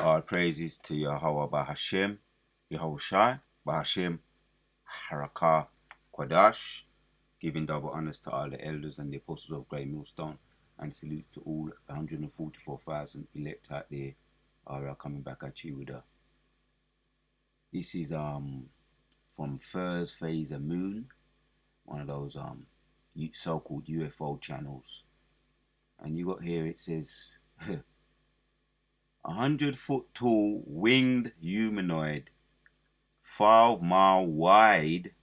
All praises to Yahweh Bahashem, Yahushai, Bahashem, Harakah, Quadash, giving double honors to all the elders and the apostles of Great Millstone, and salute to all 144,000 elect out there are coming back at you with a. This is from Third Phase of Moon, one of those so-called UFO channels, and you got here it says 100-foot tall winged humanoid, 5-mile wide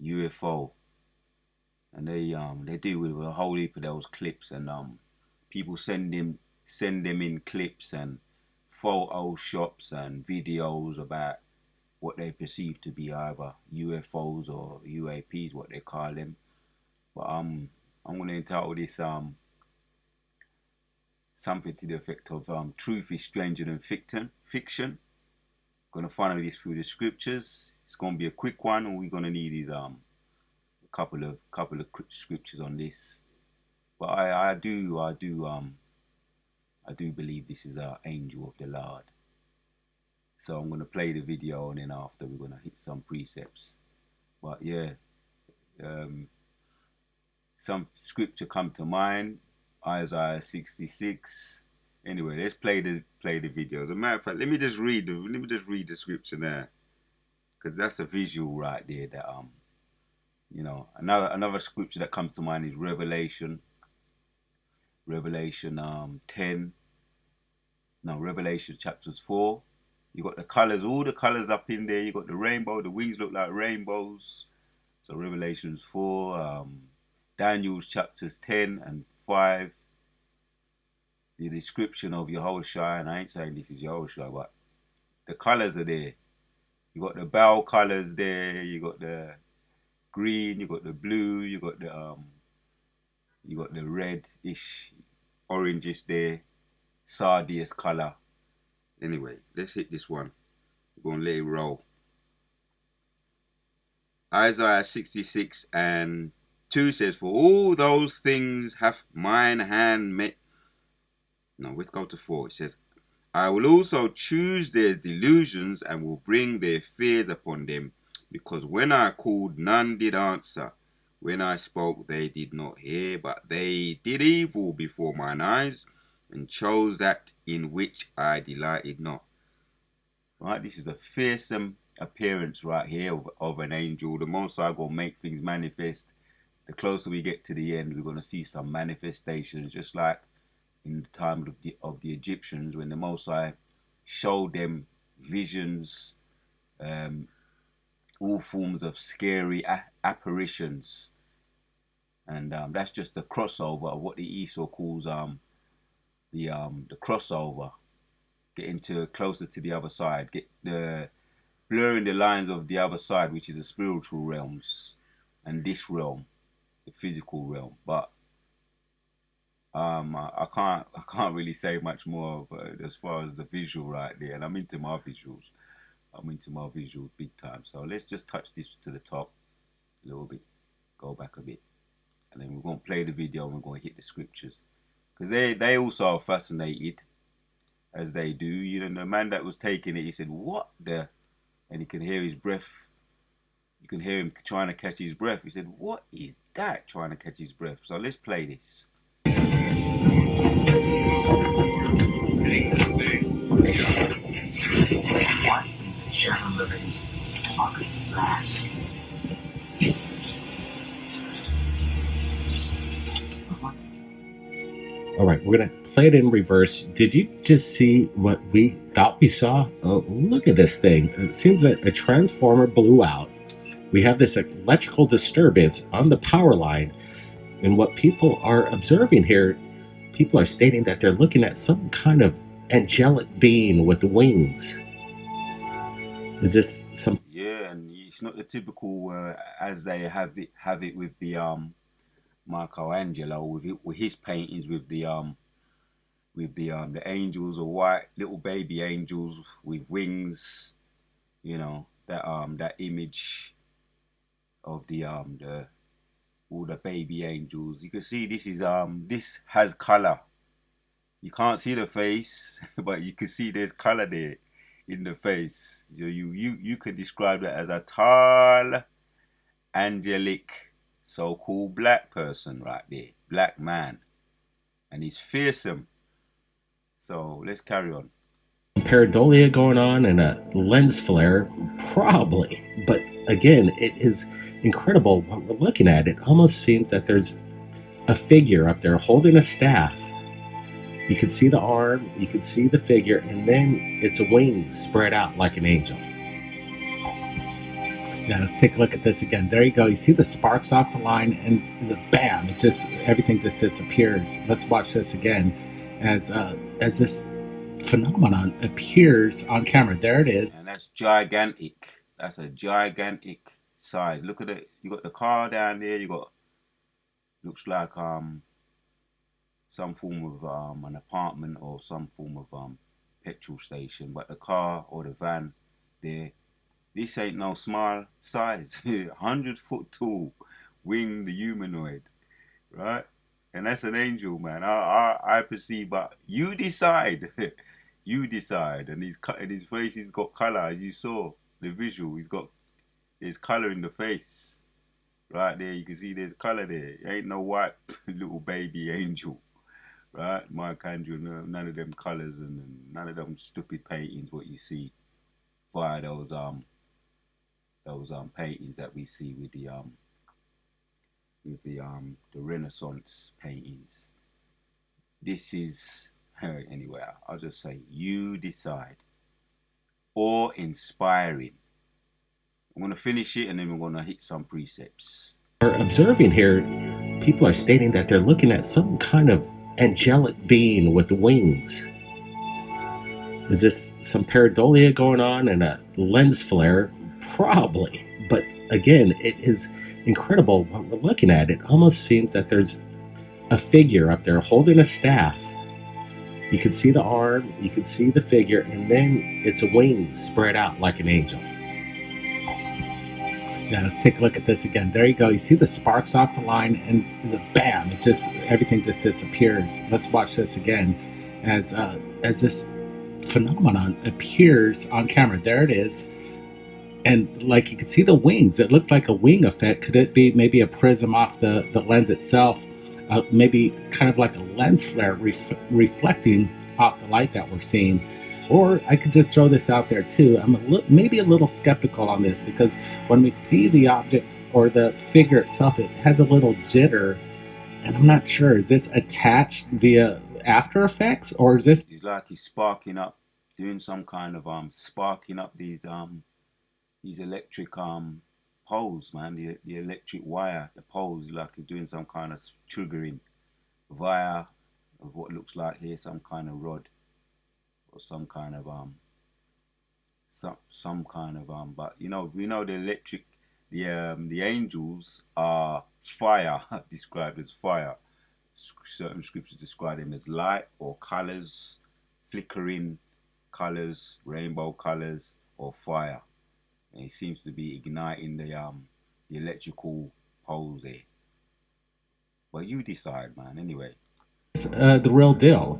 UFO, and they do with a whole heap of those clips, and people send them in clips and photoshops and videos about what they perceive to be either UFOs or UAPs, what they call them. But I'm gonna entitle this something to the effect of truth is stranger than fiction. Gonna follow this through the scriptures. It's gonna be a quick one. All we're gonna need is a couple of quick scriptures on this. But I do believe this is an angel of the Lord. So I'm gonna play the video, and then after we're gonna hit some precepts. But yeah, some scripture come to mind. Isaiah 66. Anyway, let's play the video. As a matter of fact, let me just read the scripture there, because that's a visual right there. That another scripture that comes to mind is Revelation 10. No, Revelation chapters 4. You got the colors, all the colors up in there. You got the rainbow. The wings look like rainbows. So Revelations 4. Daniel's chapters 10 and 5. The description of Yahushua, and I ain't saying this is Yahushua, but the colors are there. You got the bow colors there. You got the green. You got the blue. You got the red-ish, orangish there, sardius color. Anyway, let's hit this one. We're gonna let it roll. Isaiah 66 and 2 says, "For all those things hath mine hand made." No, let's go to 4. It says, "I will also choose their delusions and will bring their fears upon them, because when I called, none did answer. When I spoke, they did not hear, but they did evil before mine eyes and chose that in which I delighted not." Right, this is a fearsome appearance right here of an angel. The Most High gonna make things manifest. The closer we get to the end, we're gonna see some manifestations, just like in the time of the Egyptians, when the Most High showed them visions, all forms of scary apparitions, and that's just a crossover of what the Esau calls the crossover, getting closer to the other side, blurring the lines of the other side, which is the spiritual realms, and this realm, the physical realm. But I can't really say much more as far as the visual right there, and I'm into my visuals. Big time. So let's just touch this to the top a little bit, go back a bit, and then we're gonna play the video and we're gonna hit the scriptures, because they also are fascinated, as they do. You know, the man that was taking it, he said, "What the?" And you can hear his breath. You can hear him trying to catch his breath. He said, "What is that?" Trying to catch his breath. So let's play this. What shadow living pockets of that? All right, we're going to play it in reverse. Did you just see what we thought we saw? Oh, look at this thing. It seems that a transformer blew out. We have this electrical disturbance on the power line. And what people are observing here, people are stating that they're looking at some kind of angelic being with wings. Is this some? Yeah, and it's not the typical as they have it with the Michelangelo with his paintings with the angels, or white little baby angels with wings. You know, that image of the all the baby angels. You can see this has color. You can't see the face, but you can see there's color there in the face. You could describe it as a tall, angelic, so-called black person right there, black man, and he's fearsome. So let's carry on. Pareidolia going on and a lens flare, probably. But again, it is incredible what we're looking at. It almost seems that there's a figure up there holding a staff. You can see the arm, you can see the figure, and then its wings spread out like an angel. Yeah, let's take a look at this again. There you go. You see the sparks off the line, and the bam! It just everything just disappears. Let's watch this again, as this phenomenon appears on camera. There it is. And that's gigantic. That's a gigantic size. Look at it. You got the car down there. You got looks like some form of an apartment or some form of petrol station. But the car or the van there, this ain't no small size. 100 foot tall, winged humanoid, right? And that's an angel, man. I perceive, but you decide. You decide. And his face, he's got color, as you saw the visual. There's color in the face, right there. You can see there's color there. Ain't no white little baby angel, right? Microcandria, none of them colors and none of them stupid paintings. What you see via those paintings that we see with the Renaissance paintings. This is anyway. I'll just say you decide. Or inspiring. I'm gonna finish it and then we're gonna hit some precepts. We're observing here, people are stating that they're looking at some kind of angelic being with wings. Is this some pareidolia going on and a lens flare? Probably. But again, it is incredible what we're looking at. It almost seems that there's a figure up there holding a staff. You can see the arm, you can see the figure, and then its wings spread out like an angel. Yeah, let's take a look at this again. There you go. You see the sparks off the line, and the bam! It just everything just disappears. Let's watch this again, as this phenomenon appears on camera. There it is, and like you can see the wings. It looks like a wing effect. Could it be maybe a prism off the lens itself? Maybe kind of like a lens flare reflecting off the light that we're seeing. Or I could just throw this out there too. I'm maybe a little skeptical on this, because when we see the object or the figure itself, it has a little jitter, and I'm not sure, is this attached via After Effects, or is this? It's like he's sparking up, doing some kind of sparking up these electric poles, man. The electric wire, the poles, like he's doing some kind of triggering via of what looks like here some kind of rod or some kind of but you know, we know the electric, the angels are fire, described as fire. Certain scriptures describe them as light or colors, flickering colors, rainbow colors, or fire. And it seems to be igniting the electrical poles there. Well, you decide, man. Anyway, The real deal.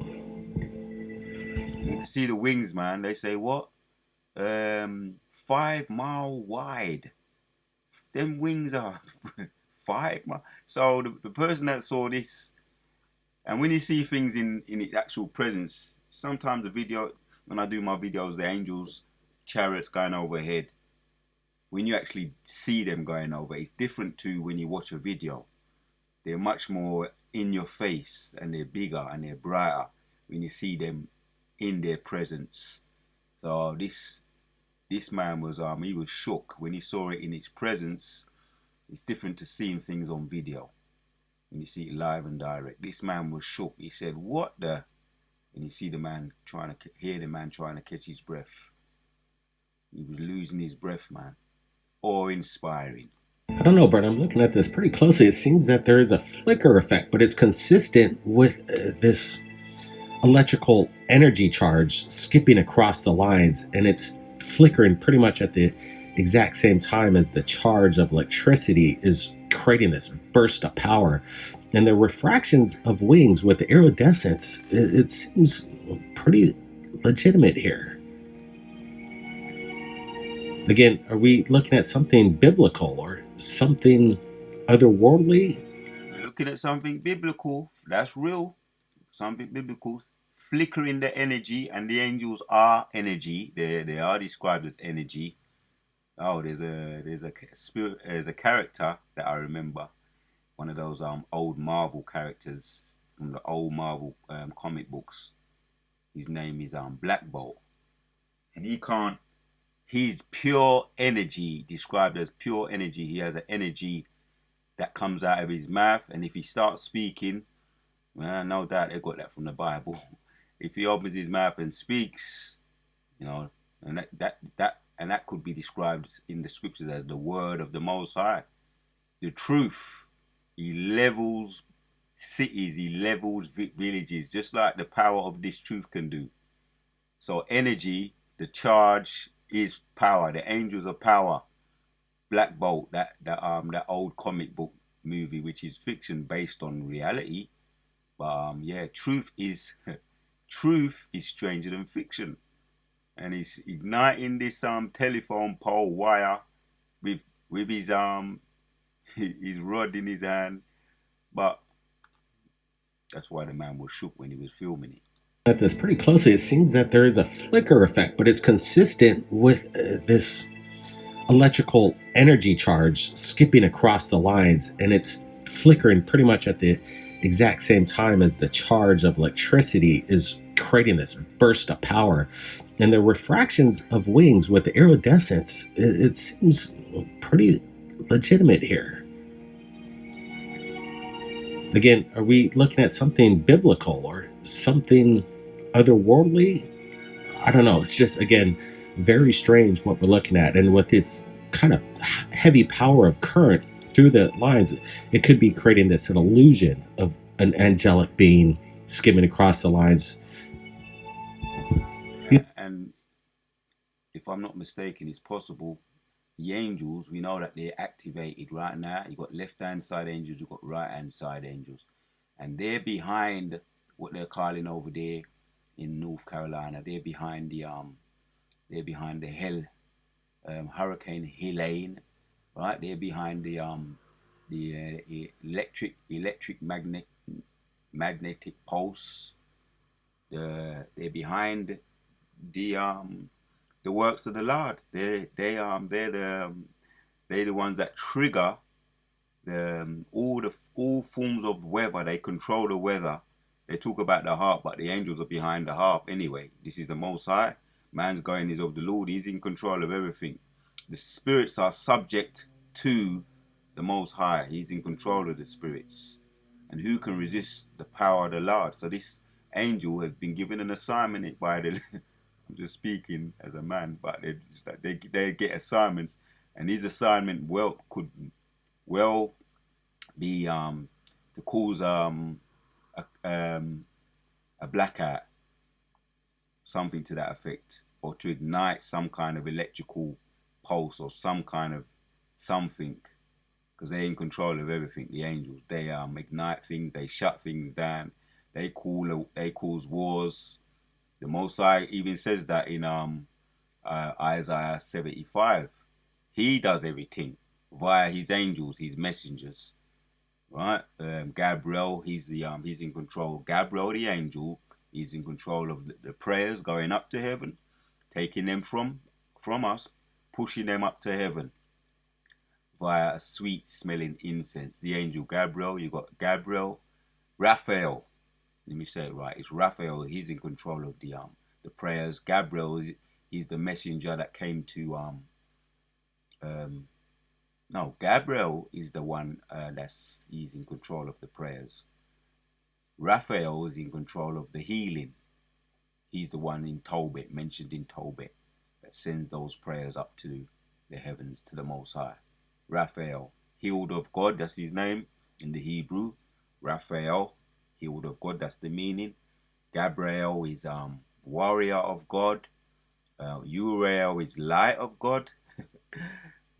you can see the wings, man. They say what? 5 mile wide. Them wings are 5 miles. So the person that saw this, and when you see things in its actual presence, sometimes the video, when I do my videos, the angels, chariots going overhead, when you actually see them going over, it's different to when you watch a video. They're much more in your face, and they're bigger and they're brighter when you see them in their presence. So this man was he was shook when he saw it in its presence. It's different to seeing things on video when you see it live and direct. This man was shook. He said, "What the?" And you see the man hear the man trying to catch his breath. He was losing his breath, man. Awe-inspiring. I don't know, Brett. I'm looking at this pretty closely. It seems that there is a flicker effect, but it's consistent with this electrical energy charge skipping across the lines, and it's flickering pretty much at the exact same time as the charge of electricity is creating this burst of power. and the refractions of wings with iridescence. It seems pretty legitimate here. Again, are we looking at something biblical or something otherworldly? We're looking at something biblical. That's real. Something biblical. Flickering the energy, and the angels are energy. They are described as energy. Oh, there's a spirit. There's a character that I remember. One of those old Marvel characters from the old Marvel comic books. His name is Black Bolt, and he can't. He's pure energy, described as pure energy. He has an energy that comes out of his mouth, and if he starts speaking, well, no doubt they got that from the Bible. If he opens his mouth and speaks, you know, and that could be described in the scriptures as the word of the Most High, the truth. He levels cities, he levels villages, just like the power of this truth can do. So energy, the charge is power. The angels are power. Black Bolt, that old comic book movie, which is fiction based on reality. But yeah, truth is stranger than fiction, and he's igniting this telephone pole wire with his his rod in his hand. But that's why the man was shook when he was filming it. At this pretty closely, it seems that there is a flicker effect, but it's consistent with this electrical energy charge skipping across the lines, and it's flickering pretty much at the exact same time as the charge of electricity is creating this burst of power. And the refractions of wings with iridescence, it seems pretty legitimate here. Again, are we looking at something biblical or something otherworldly? I don't know. It's just, again, very strange what we're looking at. And with this kind of heavy power of current through the lines, it could be creating this an illusion of an angelic being skimming across the lines. Yeah, and if I'm not mistaken, it's possible the angels, we know that they're activated right now. You've got left hand side angels, you've got right hand side angels. And they're behind what they're calling over there in North Carolina. They're behind the Hurricane Helene, right? They're behind the electric magnetic pulse. They're behind the works of the Lord. They're the ones that trigger all forms of weather. They control the weather. They talk about the harp, but the angels are behind the harp anyway. This is the Most High. Man's going is of the Lord. He's in control of everything. The spirits are subject to the Most High. He's in control of the spirits. And who can resist the power of the Lord? So this angel has been given an assignment by the I'm just speaking as a man, but they get assignments, and his assignment could well be to cause a, a blackout, something to that effect, or to ignite some kind of electrical pulse or some kind of something, because they're in control of everything. The angels, they ignite things, they shut things down, they cause wars. The Most High even says that in Isaiah 75. He does everything via his angels, his messengers, right? Gabriel, he's in control. Gabriel, the angel, he's in control of the prayers going up to heaven, taking them from us, pushing them up to heaven via a sweet smelling incense. The angel Gabriel, you got Gabriel, Raphael. Let me say it right. It's Raphael. He's in control of the prayers. Gabriel he's the messenger that came to no, Gabriel is the one he's in control of the prayers. Raphael is in control of the healing. He's the one in Tobit, mentioned in Tobit, that sends those prayers up to the heavens, to the Most High. Raphael, healed of God, that's his name in the Hebrew. Raphael, healed of God, that's the meaning. Gabriel is warrior of God. Uriel is light of God.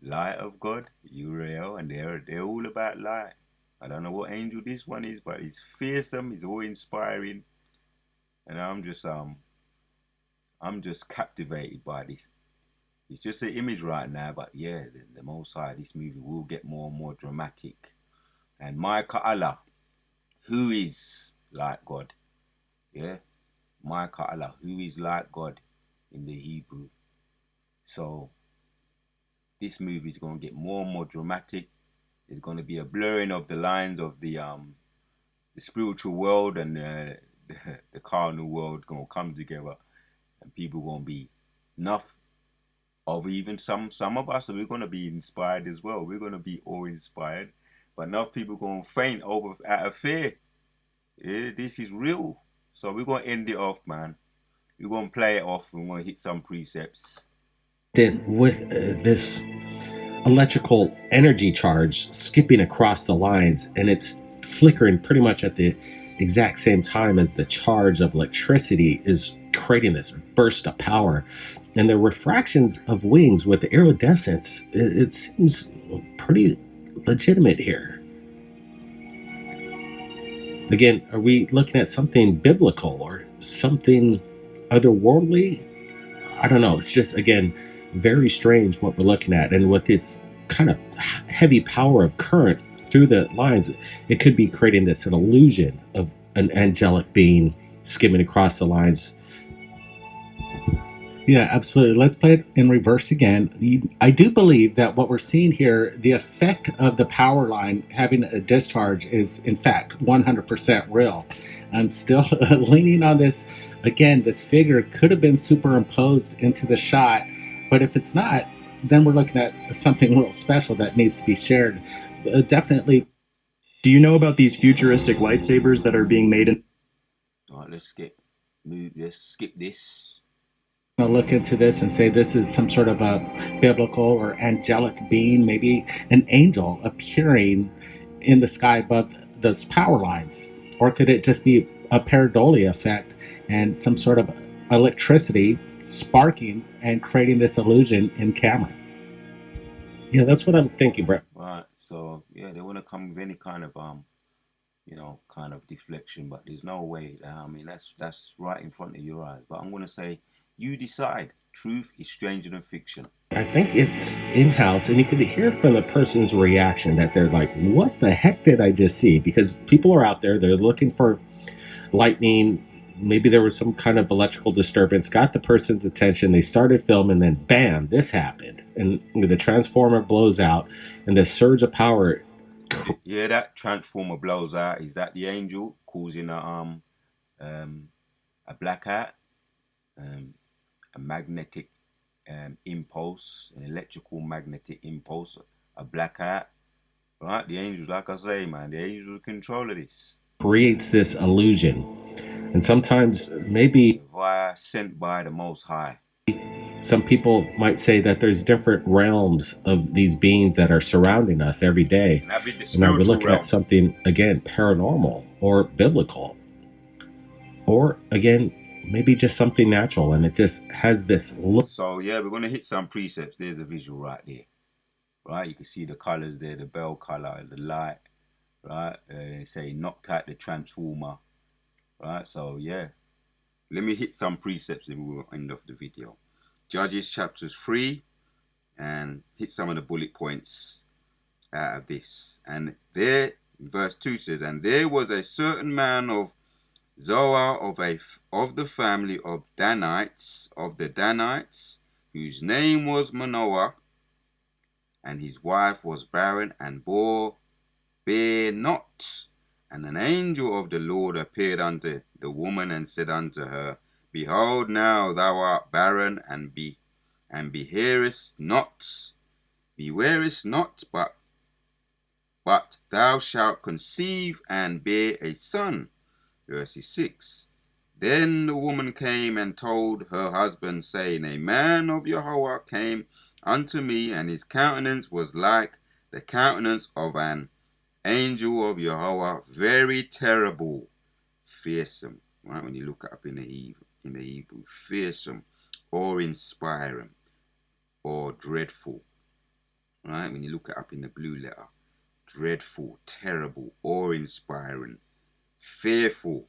Light of God, Uriel, and they're all about light. I don't know what angel this one is, but he's fearsome. He's all inspiring, and I'm just captivated by this. It's just an image right now, but yeah, the Most High, this movie will get more and more dramatic. And my Allah, who is like God, yeah, my Allah, who is like God in the Hebrew. So this movie is going to get more and more dramatic. There's going to be a blurring of the lines of the spiritual world and the carnal world going to come together, and people going to be enough of even some of us, we're going to be inspired as well. We're going to be all inspired, but enough people going to faint over out of fear. Yeah, this is real. So we're going to end it off, man. We're going to play it off. We're going to hit some precepts. Then with this electrical energy charge skipping across the lines, and it's flickering pretty much at the exact same time as the charge of electricity is creating this burst of power. And the refractions of wings with the iridescence, it seems pretty legitimate here. Again, are we looking at something biblical or something otherworldly? I don't know. It's just, again, very strange what we're looking at. And with this kind of heavy power of current through the lines, it could be creating this an illusion of an angelic being skimming across the lines. Yeah, absolutely. Let's play it in reverse again. I do believe that what we're seeing here, the effect of the power line having a discharge is, in fact, 100% real. I'm still leaning on this. Again, this figure could have been superimposed into the shot, but if it's not, then we're looking at something real special that needs to be shared. Definitely. Do you know about these futuristic lightsabers that are being made in? All right, let's skip this. Look into this and say this is some sort of a biblical or angelic being, maybe an angel appearing in the sky above those power lines? Or could it just be a pareidolia effect and some sort of electricity sparking and creating this illusion in camera? Yeah, that's what I'm thinking, Brett. Right. So yeah, they want to come with any kind of kind of deflection, but there's no way. I mean, that's right in front of your eyes. But I'm gonna say, you decide. Truth is stranger than fiction. I think it's in-house, and you could hear from the person's reaction that they're like, what the heck did I just see? Because people are out there, they're looking for lightning. Maybe there was some kind of electrical disturbance, got the person's attention, they started filming, then bam, this happened. And the transformer blows out, and the surge of power. Yeah, that transformer blows out. Is that the angel causing a blackout, a magnetic impulse, an electrical magnetic impulse, a blackout? Right, the angels, like I say, man, the angels are control of this. Creates this illusion, and sometimes maybe sent by the Most High. Some people might say that there's different realms of these beings that are surrounding us every day. And are we looking at something, again, paranormal or biblical? Or, again, maybe just something natural, and it just has this look. So, yeah, we're going to hit some precepts. There's a visual right there. Right? You can see the colors there, the bell color, the light. Right? Say knocked out the transformer. Right? So, yeah. Let me hit some precepts and we'll end off the video. Judges chapters 3, and hit some of the bullet points out of this. And there, verse 2 says, and there was a certain man of Zoar of the family of the Danites, whose name was Manoah, and his wife was barren and bare not. And an angel of the Lord appeared unto the woman and said unto her, behold, now thou art barren and bewarest not, but thou shalt conceive and bear a son. Verse 6. Then the woman came and told her husband, saying, a man of Yahweh came unto me, and his countenance was like the countenance of an angel of Yahweh, very terrible, fearsome. Right, when you look up in the Hebrew, fearsome, or inspiring, or dreadful. Right, when you look it up in the blue letter, dreadful, terrible, awe-inspiring, fearful.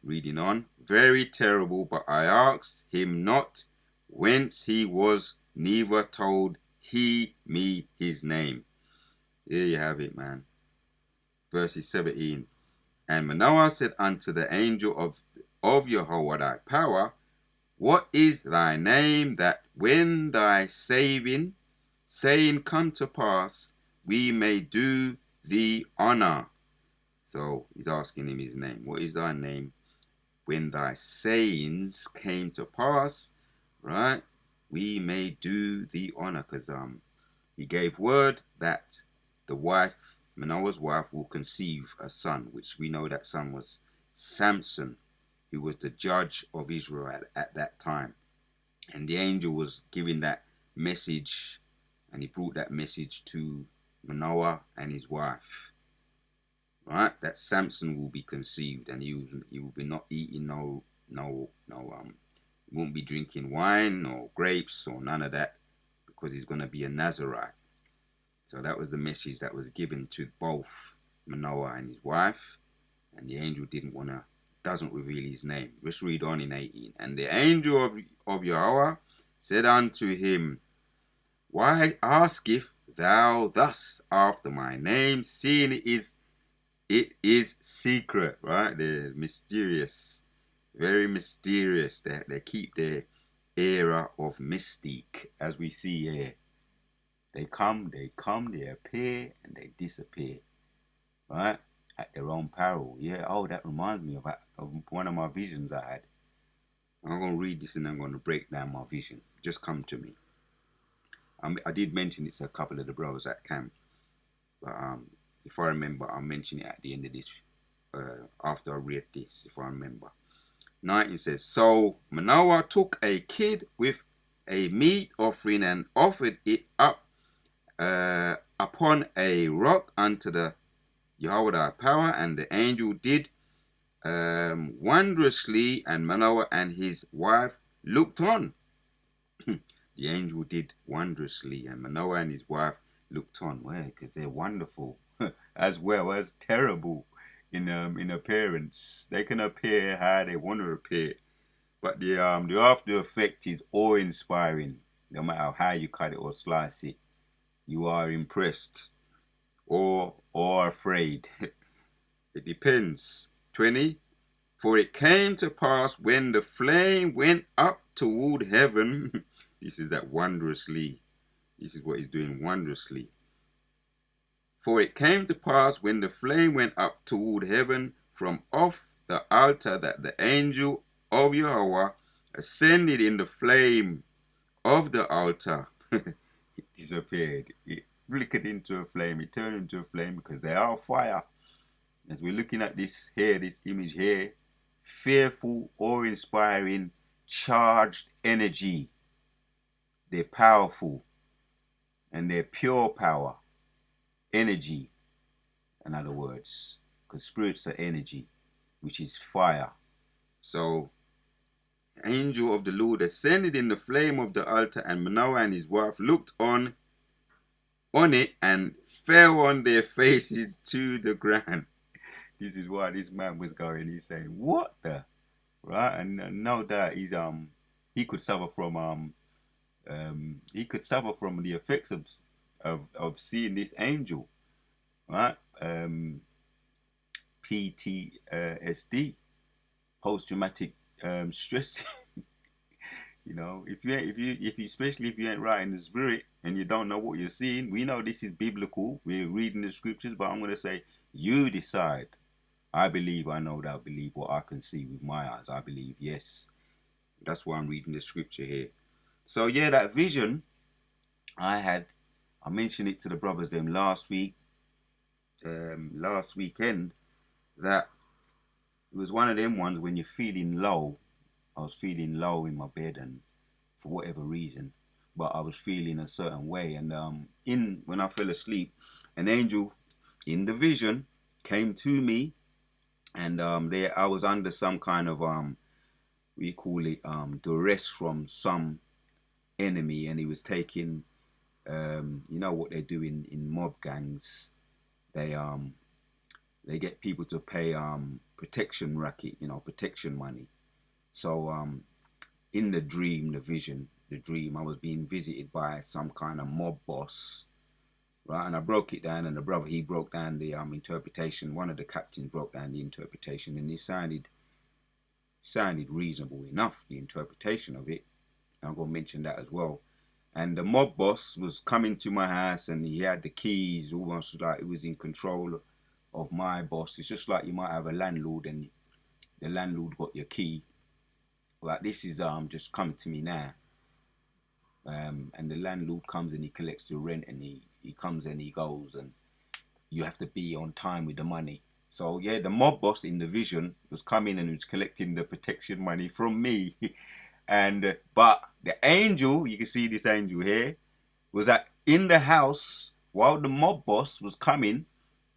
Reading on, very terrible, but I asked him not whence he was, neither told he me his name. There you have it, man. Verses 17. And Manoah said unto the angel of Yahweh thy power, what is thy name, that when thy saying come to pass, we may do thee honor? So he's asking him his name. What is thy name? When thy sayings came to pass, right, we may do thee honor. Because he gave word that the wife, Manoah's wife, will conceive a son, which we know that son was Samson, who was the judge of Israel at that time. And the angel was giving that message, and he brought that message to Manoah and his wife. Right, that Samson will be conceived, and he will be not eating he won't be drinking wine or grapes or none of that, because he's going to be a Nazarite. So that was the message that was given to both Manoah and his wife, and the angel doesn't reveal his name. Let's read on in 18. And the angel of Yahweh said unto him, why askest thou thus after my name, seeing it is secret, right? They're mysterious, very mysterious. They keep their era of mystique, as we see here. They come, they appear, and they disappear, right? At their own peril. Yeah, oh, that reminds me of one of my visions I had. I'm going to read this and I'm going to break down my vision. Just come to me. I did mention it to a couple of the brothers at camp, but if I remember, I'll mention it at the end of this, after I read this, if I remember. 19 says, so Manoah took a kid with a meat offering and offered it up upon a rock unto the Yahweh thy power, and the angel did wondrously, and Manoah and his wife looked on. The angel did wondrously, and Manoah and his wife looked on. Well, because they're wonderful as well as terrible in appearance. They can appear how they want to appear, but the after effect is awe-inspiring. No matter how you cut it or slice it, you are impressed or afraid. It depends. 20. For it came to pass when the flame went up toward heaven. This is that wondrously. This is what he's doing wondrously. For it came to pass when the flame went up toward heaven from off the altar, that the angel of Yahweh ascended in the flame of the altar. It disappeared. It flickered into a flame. It turned into a flame, because they are fire. As we're looking at this here, this image here, fearful, awe-inspiring, charged energy. They're powerful, and they're pure power, energy, in other words, because spirits are energy, which is fire. So, the angel of the Lord ascended in the flame of the altar, and Manoah and his wife looked on it and fell on their faces to the ground. This is why this man was going. He's saying, "What the?" Right, and no doubt he could suffer from the effects of seeing this angel, right? PTSD, post-traumatic stress. You know, if you especially if you ain't right in the spirit and you don't know what you're seeing, we know this is biblical. We're reading the scriptures, but I'm going to say, you decide. I believe I know that I believe what I can see with my eyes. I believe, yes. That's why I'm reading the scripture here. So yeah, that vision I had, I mentioned it to the brothers them last weekend, that it was one of them ones when you're feeling low. I was feeling low in my bed, and for whatever reason, but I was feeling a certain way. And when I fell asleep, an angel in the vision came to me, and there I was under some kind of we call it duress from some enemy, and he was taking You know what they do in mob gangs? They get people to pay protection racket, protection money. So in the dream, the dream, I was being visited by some kind of mob boss, right? And I broke it down, and the brother, he broke down the interpretation. One of the captains broke down the interpretation, and it sounded reasonable enough, the interpretation of it. I'm gonna mention that as well. And the mob boss was coming to my house, and he had the keys, almost like he was in control of my boss. It's just like you might have a landlord, and the landlord got your key. Like this is just coming to me now. And the landlord comes and he collects your rent, and he comes and he goes, and you have to be on time with the money. So yeah, the mob boss in the vision was coming and was collecting the protection money from me. And but the angel, you can see this angel here, was in the house while the mob boss was coming,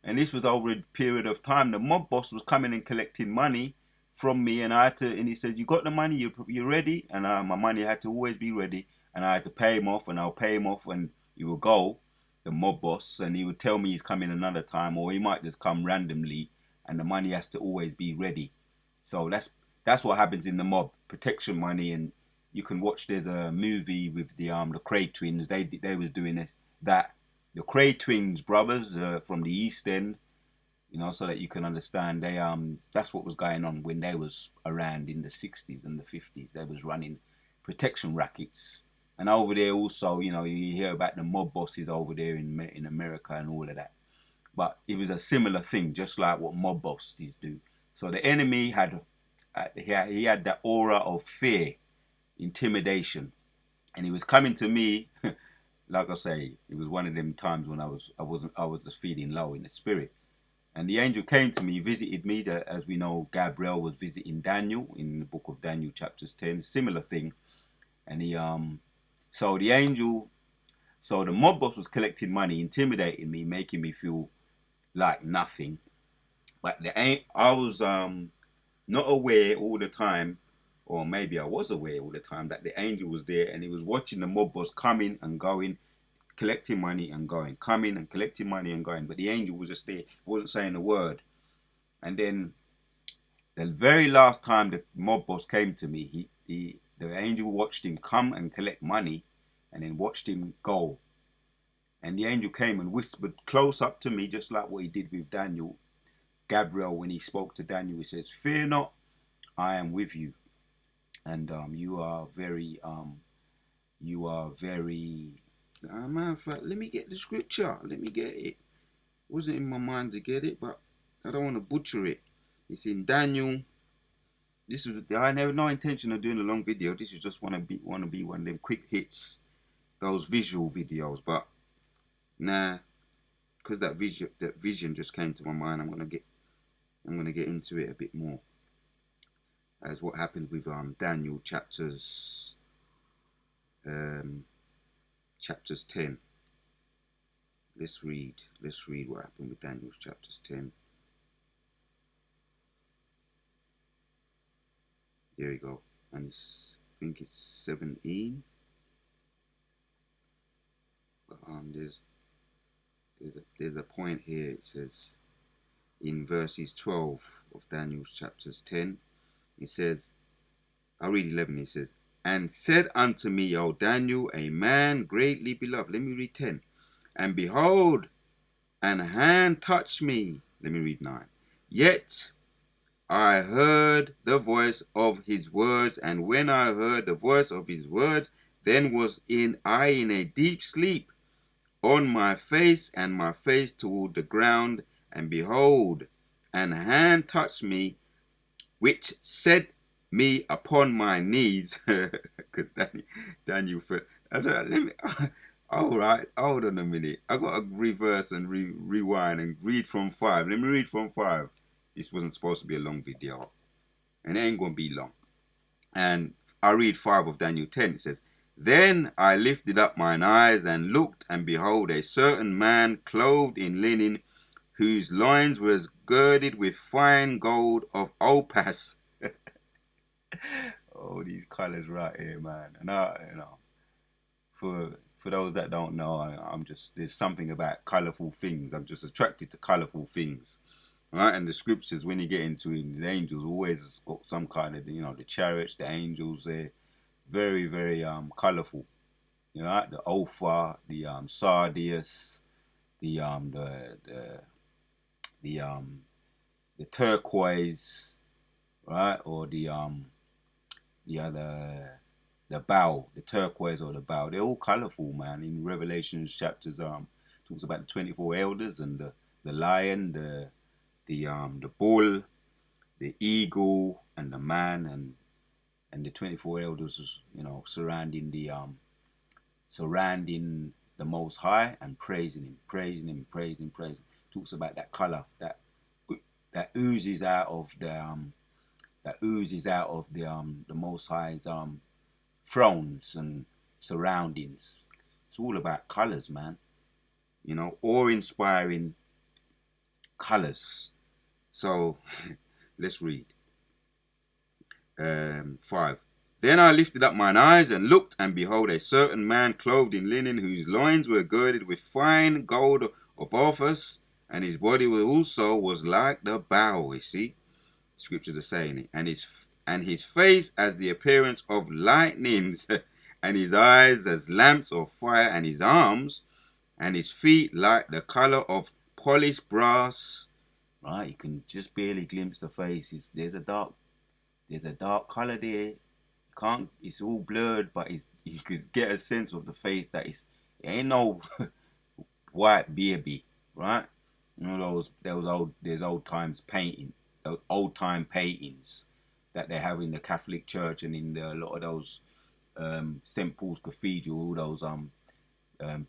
and this was over a period of time. The mob boss was coming and collecting money from me, and and he says, "You got the money? You ready?" And my money had to always be ready, and I had to pay him off, and I'll pay him off, and he will go, the mob boss, and he would tell me he's coming another time, or he might just come randomly, and the money has to always be ready. So that's what happens in the mob, protection money. And you can watch, there's a movie with the Cray twins. They was doing this, that the Cray twins brothers from the East End, so that you can understand. They that's what was going on when they was around in the 60s and the 50s. They was running protection rackets. And over there also, you hear about the mob bosses over there in America and all of that. But it was a similar thing, just like what mob bosses do. So the enemy he had that aura of fear, intimidation, and he was coming to me. Like I say, it was one of them times when I was just feeling low in the spirit. And the angel came to me, visited me. As we know, Gabriel was visiting Daniel in the book of Daniel, chapters 10, similar thing. And so the mob boss was collecting money, intimidating me, making me feel like nothing. But I was not aware all the time, or maybe I was aware all the time, that the angel was there, and he was watching the mob boss coming and going, collecting money and going, coming and collecting money and going. But the angel was just there, wasn't saying a word. And then the very last time the mob boss came to me, the angel watched him come and collect money, and then watched him go. And the angel came and whispered close up to me, just like what he did with Daniel. Gabriel, when he spoke to Daniel, he says, "Fear not, I am with you." And you are very matter of fact, let me get the scripture. Let me get it. Wasn't in my mind to get it, but I don't want to butcher it. It's in Daniel. I have no intention of doing a long video. This is just want to be one of them quick hits, those visual videos. But nah, because that vision just came to my mind. I'm gonna get into it a bit more, as what happened with Daniel chapters 10. Let's read what happened with Daniel's chapters 10. There we go. And I think it's 17. But there's a point here. It says in verses 12 of Daniel's chapters 10, it says, I'll read 11. It says, "And said unto me, O Daniel, a man greatly beloved." Let me read 10. "And behold, an hand touched me." Let me read 9. "Yet I heard the voice of his words, and when I heard the voice of his words, then was I in a deep sleep on my face, and my face toward the ground. And behold, an hand touched me, which set me upon my knees." Because Daniel felt, all right, hold on a minute. I got to reverse and rewind and read from 5. Let me read from 5. This wasn't supposed to be a long video, and it ain't going to be long. And I read 5 of Daniel 10. It says, "Then I lifted up mine eyes and looked, and behold, a certain man clothed in linen, whose loins was girded with fine gold of Opaz." Oh, these colors right here, man. And for for those that don't know, I'm just, there's something about colourful things. I'm just attracted to colourful things. Right? And the scriptures, when you get into it, the angels always got some kind of, the chariots, the angels, they're very, very colourful. Right? The Opha, the Sardius, the the the turquoise, right? Or the other, the bow, the turquoise or the bow. They're all colourful, man. In Revelation chapters, talks about the 24 elders and the lion, the bull, the eagle, and the man, and the 24 elders, surrounding the Most High and praising Him, praising Him, praising Him, praising Him. Talks about that color that oozes out of the Most High's thrones and surroundings. It's all about colors, man. Awe-inspiring colors. So let's read. 5. Then I lifted up mine eyes and looked, and behold, a certain man clothed in linen, whose loins were girded with fine gold of Ophir, and his body was like the bow. You see, scriptures are saying it, and his face as the appearance of lightnings, and his eyes as lamps of fire, and his arms and his feet like the color of polished brass. Right, you can just barely glimpse the face. There's a dark color there. It's all blurred, but you could get a sense of the face that it ain't no white baby, right? There's old time paintings that they have in the Catholic Church and in a lot of those St. Paul's Cathedral, all those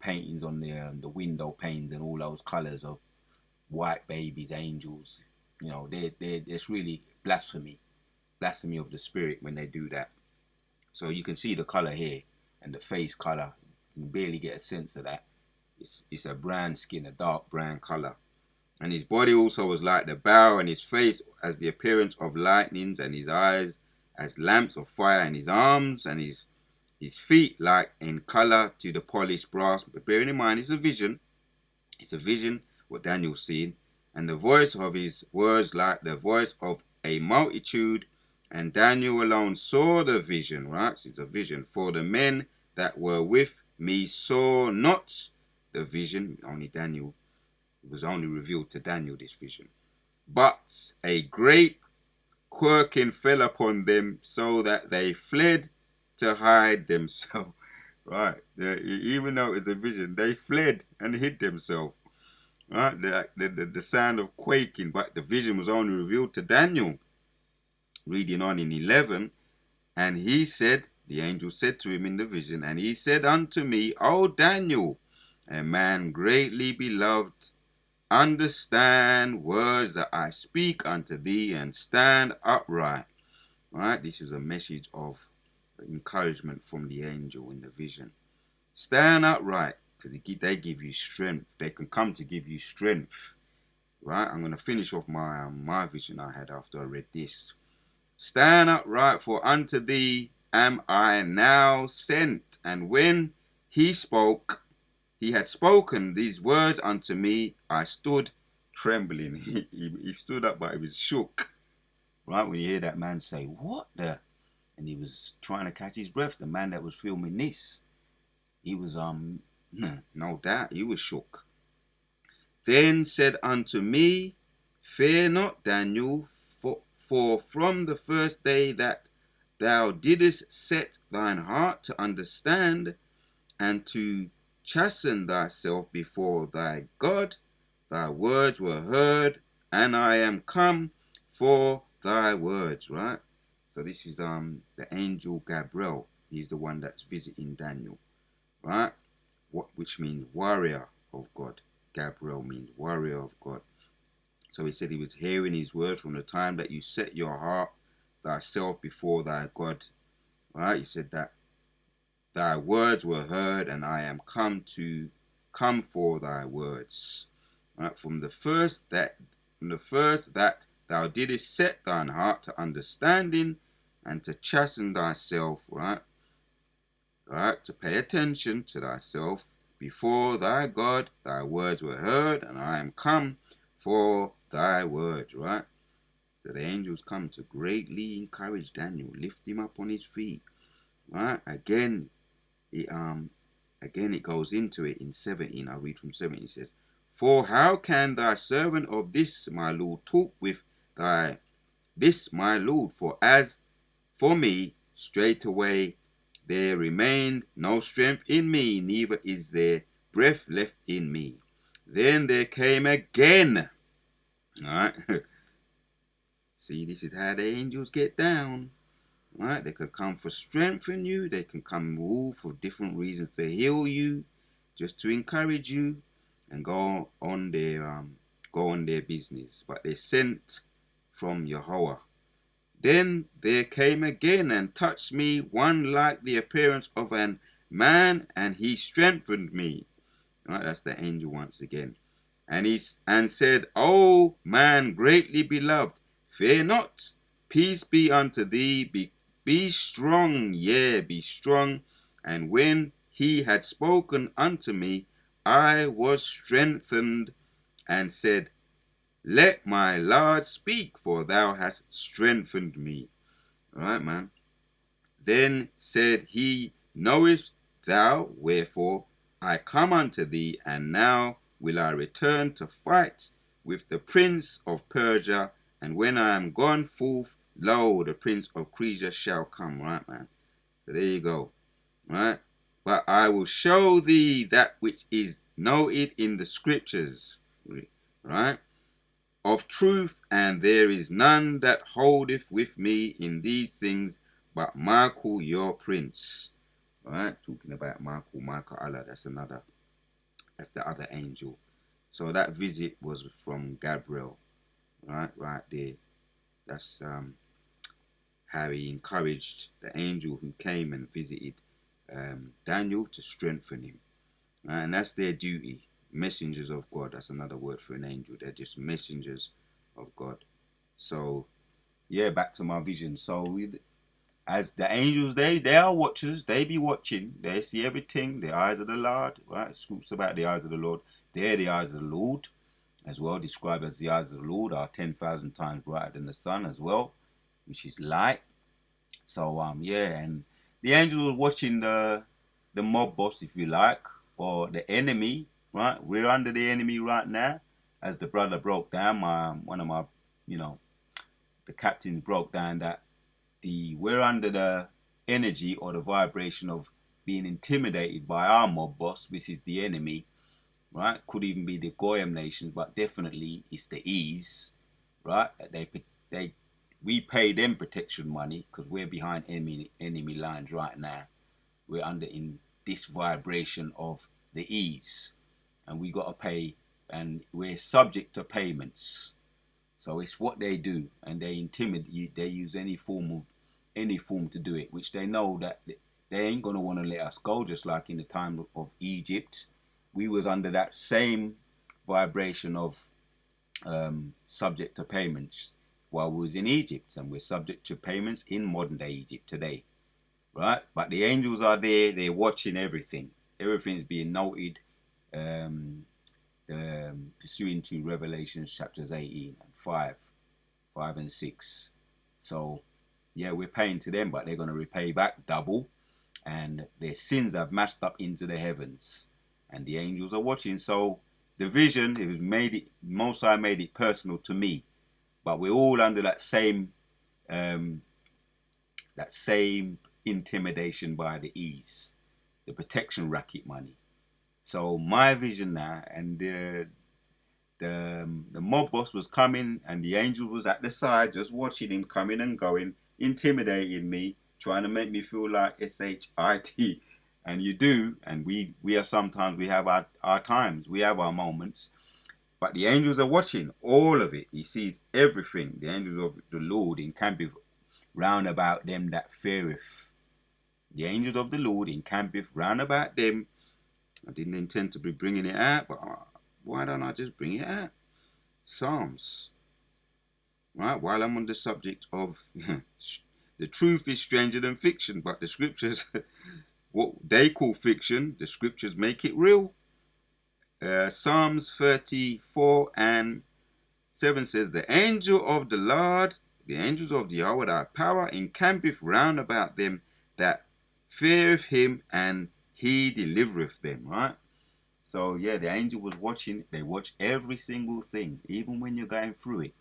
paintings on the window panes and all those colors of white babies, angels. It's really blasphemy of the spirit when they do that. So you can see the color here and the face color. You can barely get a sense of that. It's a brown skin, a dark brown color. And his body also was like the bow, and his face as the appearance of lightnings, and his eyes as lamps of fire, and his arms and his feet like in color to the polished brass. But bearing in mind, it's a vision. It's a vision, what Daniel's seen. And the voice of his words like the voice of a multitude. And Daniel alone saw the vision, right? So it's a vision. For the men that were with me saw not the vision. Only Daniel. It was only revealed to Daniel, this vision. But a great quaking fell upon them, so that they fled to hide themselves. Right. Even though it's a vision, they fled and hid themselves. Right. The sound of quaking, but the vision was only revealed to Daniel. Reading on in 11, and he said, the angel said to him in the vision, and he said unto me, O Daniel, a man greatly beloved, understand words that I speak unto thee, and stand upright. Right? This is a message of encouragement from the angel in the vision. Stand upright, because they give you strength. They can come to give you strength. Right? I'm going to finish off my vision I had after I read this. Stand upright, for unto thee am I now sent. And when he had spoken these words unto me, I stood trembling. He stood up, but he was shook. Right, when you hear that man say, what the? And he was trying to catch his breath, the man that was filming this. He was, no doubt, he was shook. Then said unto me, fear not, Daniel, for from the first day that thou didst set thine heart to understand and to chasten thyself before thy God, thy words were heard, and I am come for thy words. Right? So this is the angel Gabriel. He's the one that's visiting Daniel. Right? Which means warrior of God. Gabriel means warrior of God. So he said he was hearing his words from the time that you set your heart thyself before thy God. Right? He said that thy words were heard, and I am come for thy words. Right? From the first that thou didst set thine heart to understanding and to chasten thyself, right? right, to pay attention to thyself before thy God. Thy words were heard, and I am come for thy words, right? So the angels come to greatly encourage Daniel, lift him up on his feet, right? Again, it goes into it in 17. I'll read from 17. It says, for how can thy servant of this my Lord talk with this my Lord? For as for me, straightway there remained no strength in me, neither is there breath left in me. Then there came again. All right. See, this is how the angels get down. All right. They could come for strengthen you. They can come all for different reasons, to heal you, just to encourage you, and go on their business. But they're sent from Yahweh. Then there came again and touched me one like the appearance of an man, and he strengthened me. Right, that's the angel once again. And said, O man greatly beloved, fear not, peace be unto thee, be strong, be strong. And when he had spoken unto me, I was strengthened, and said, let my Lord speak, for thou hast strengthened me. All right, man. Then said he, knowest thou wherefore I come unto thee, and now will I return to fight with the prince of Persia, and when I am gone forth, lo, the prince of Persia shall come. Right, man. So there you go. Right. But I will show thee that which is noted in the scriptures. Right. Of truth, and there is none that holdeth with me in these things but Michael your prince. All right, talking about Michael Allah, that's the other angel. So that visit was from Gabriel, right there. That's how he encouraged the angel who came and visited Daniel to strengthen him. And that's their duty. Messengers of God. That's another word for an angel. They're just messengers of God. So, yeah, back to my vision. So, as the angels, they are watchers. They be watching. They see everything. The eyes of the Lord. Right? It speaks about the eyes of the Lord. They're the eyes of the Lord as well. Described as the eyes of the Lord are 10,000 times brighter than the sun as well, which is light. So, yeah, and the angels were watching the mob boss, if you like, or the enemy. Right, we're under the enemy right now, as the brother broke down. One of my, the captains broke down that we're under the energy or the vibration of being intimidated by our mob boss, which is the enemy. Right, could even be the Goyim nations, but definitely it's the Ease. Right, we pay them protection money because we're behind enemy lines right now. We're under in this vibration of the Ease. And we got to pay, and we're subject to payments. So it's what they do, and they intimidate you. They use any form to do it, which they know that they ain't gonna want to let us go. Just like in the time of Egypt, we was under that same vibration of subject to payments while we was in Egypt, and we're subject to payments in modern day Egypt today, right? But the angels are there; they're watching everything. Everything's being noted. Pursuing to Revelation chapters 18 and 5 and 6. So, yeah, we're paying to them, but they're going to repay back double. And their sins have mashed up into the heavens. And the angels are watching. So, the vision, Most High made it personal to me. But we're all under that same intimidation by the Ease. The protection racket money. So my vision now, and the mob boss was coming, and the angel was at the side, just watching him coming and going, intimidating me, trying to make me feel like shit. And you do, and we are sometimes, we have our times, we have our moments, but the angels are watching all of it. He sees everything. The angels of the Lord encampeth round about them that feareth. The angels of the Lord encampeth round about them. I didn't intend to be bringing it out, but why don't I just bring it out? Psalms. Right, while I'm on the subject of the truth is stranger than fiction, but the scriptures what they call fiction, the scriptures make it real. Psalms 34:7 says, the angel of the Lord, the angels of the Yahweh, thy power encampeth round about them that feareth him, and he delivereth them, right? So yeah, the angel was watching. They watch every single thing, even when you're going through it.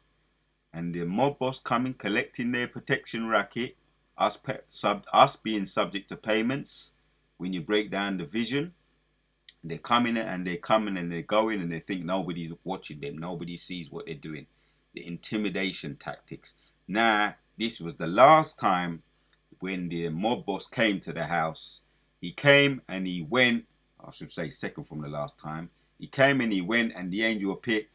And the mob boss coming, collecting their protection racket, us being subject to payments. When you break down the vision, they're coming and they're coming and they're going, and they think nobody's watching them, nobody sees what they're doing. The intimidation tactics. Now, this was the last time when the mob boss came to the house. He came and he went, I should say second from the last time. He came and he went, and the angel appeared.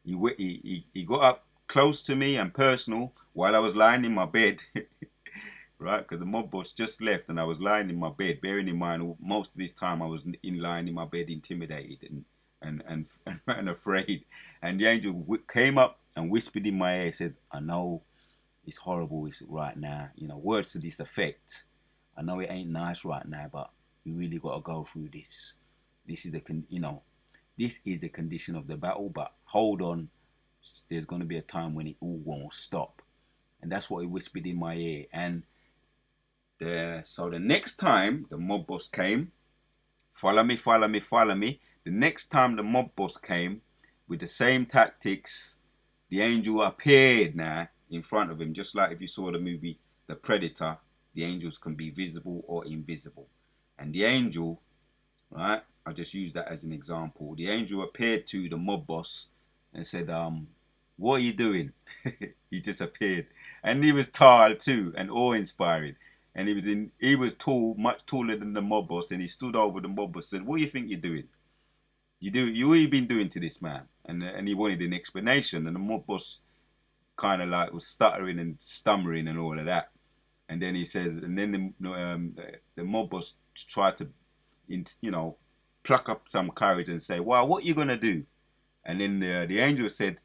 He got up close to me and personal while I was lying in my bed. Right, because the mob boss just left and I was lying in my bed, bearing in mind most of this time I was lying in my bed intimidated and afraid. And the angel came up and whispered in my ear, said, I know it's horrible right now, words to this effect. I know it ain't nice right now, but you really got to go through this. This is this is the condition of the battle, but hold on, there's going to be a time when it all won't stop. And that's what he whispered in my ear. And so the next time the mob boss came, follow me. The next time the mob boss came with the same tactics, the angel appeared now in front of him, just like if you saw the movie The Predator. The angels can be visible or invisible. And the angel, right, I'll just use that as an example. The angel appeared to the mob boss and said, what are you doing? He just appeared. And he was tall too and awe-inspiring. And he was tall, much taller than the mob boss, and he stood over the mob boss and said, what do you think you're doing? What have you been doing to this man? And he wanted an explanation, and the mob boss kind of like was stuttering and stammering and all of that. And then he says, and then the mob boss tried to, pluck up some courage and say, well, what are you going to do? And then the angel said,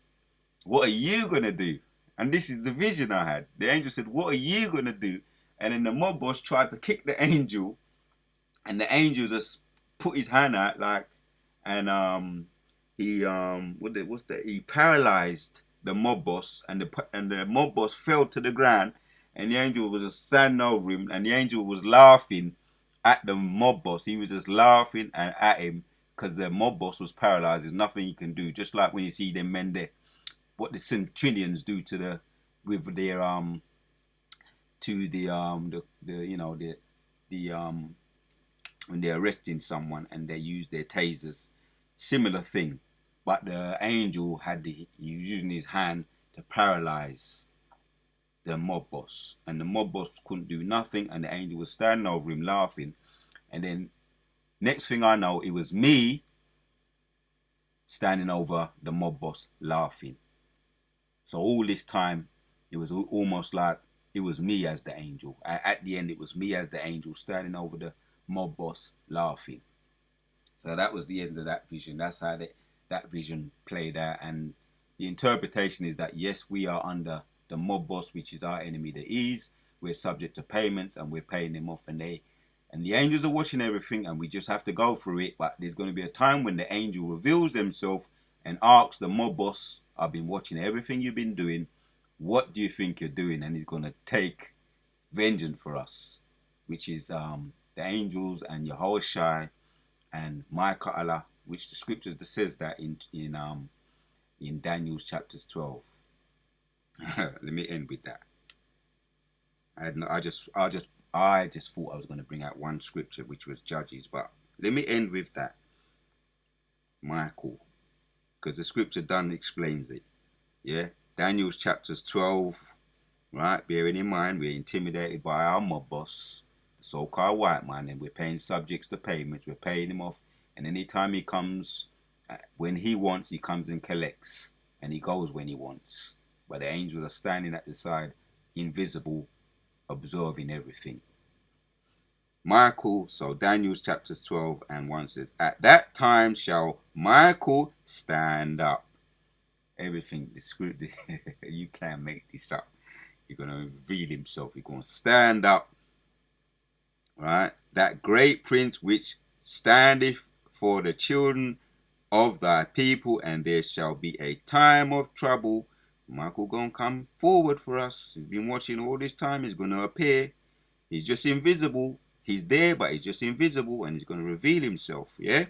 what are you going to do? And this is the vision I had. The angel said, what are you going to do? And then the mob boss tried to kick the angel, and the angel just put his hand out and he paralyzed the mob boss, and the mob boss fell to the ground, and the angel was just standing over him, and the angel was laughing at the mob boss. He was just laughing at him because the mob boss was paralyzed. There's nothing he can do. Just like when you see them men there, what the centurions do when they're arresting someone and they use their tasers, similar thing. But the angel he was using his hand to paralyze the mob boss, and the mob boss couldn't do nothing, and the angel was standing over him laughing. And then next thing I know, it was me standing over the mob boss laughing. So all this time, it was almost like it was me as the angel. At the end, it was me as the angel standing over the mob boss laughing. So that was the end of that vision. That's how that vision played out. And the interpretation is that, yes, we are under the mob boss, which is our enemy, the ease. We're subject to payments and we're paying them off. And the angels are watching everything, and we just have to go through it. But there's going to be a time when the angel reveals himself and asks the mob boss, I've been watching everything you've been doing. What do you think you're doing? And he's going to take vengeance for us, which is the angels and Yahushua and Michael, which the scriptures says that in Daniel's chapters 12. Let me end with that. I just thought I was going to bring out one scripture, which was Judges, but let me end with that, Michael, because the scripture done explains it. Yeah, Daniel's chapters 12, right? Bearing in mind we're intimidated by our mob boss, the so-called white man, and we're paying subjects to payments. We're paying him off, and anytime he comes, when he wants, he comes and collects, and he goes when he wants. But the angels are standing at the side, invisible, observing everything. Michael, so Daniel's chapters 12:1 says, at that time shall Michael stand up. Everything, the script, you can't make this up. He's going to reveal himself. He's going to stand up, right? that great prince which standeth for the children of thy people, and there shall be a time of trouble. Michael gonna come forward for us. He's been watching all this time. He's gonna appear. He's just invisible. He's there, but he's just invisible, and he's gonna reveal himself. Yeah.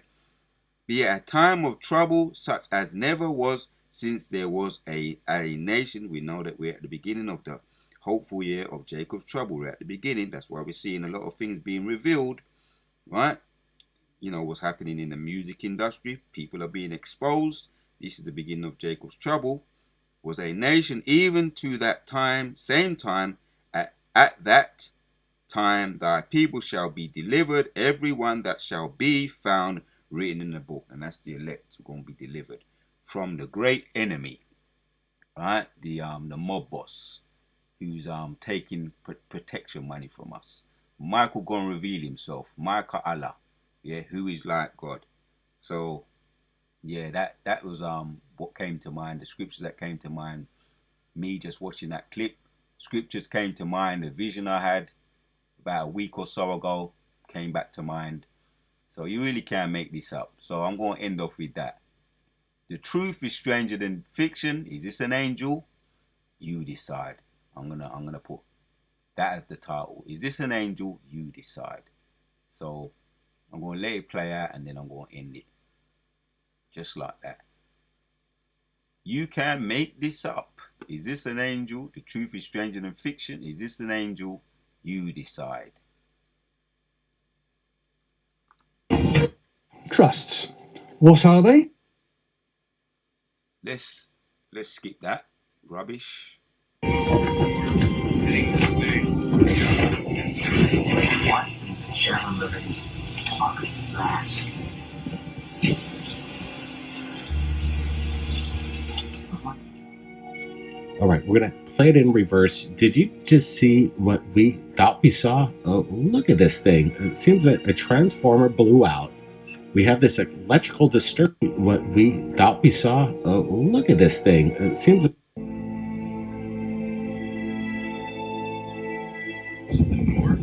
Be a time of trouble such as never was since there was a nation. We know that we're at the beginning of the hopeful year of Jacob's trouble. We're at the beginning. That's why we're seeing a lot of things being revealed, right? You know what's happening in the music industry. People are being exposed. This is the beginning of Jacob's trouble. Was a nation even to that time, same time, at that time thy people shall be delivered, everyone that shall be found written in the book. And that's the elect who are going to be delivered from the great enemy, right? The mob boss who's taking protection money from us. Michael going to reveal himself. Michael Allah, yeah, who is like God. So yeah, that was what came to mind. The scriptures that came to mind. Me just watching that clip. Scriptures came to mind. The vision I had about a week or so ago came back to mind. So you really can't make this up. So I'm going to end off with that. The truth is stranger than fiction. Is this an angel? You decide. I'm gonna put that as the title. Is this an angel? You decide. So I'm going to let it play out, and then I'm going to end it. Just like that. You can make this up. Is this an angel? The truth is stranger than fiction. Is this an angel? You decide. Trusts. What are they? Let's skip that rubbish. What shall living democracy lack? All right, we're going to play it in reverse. Did you just see what we thought we saw? Look at this thing. It seems that a transformer blew out. We have this electrical disturbance. What we thought we saw? Look at this thing. It seems Something more.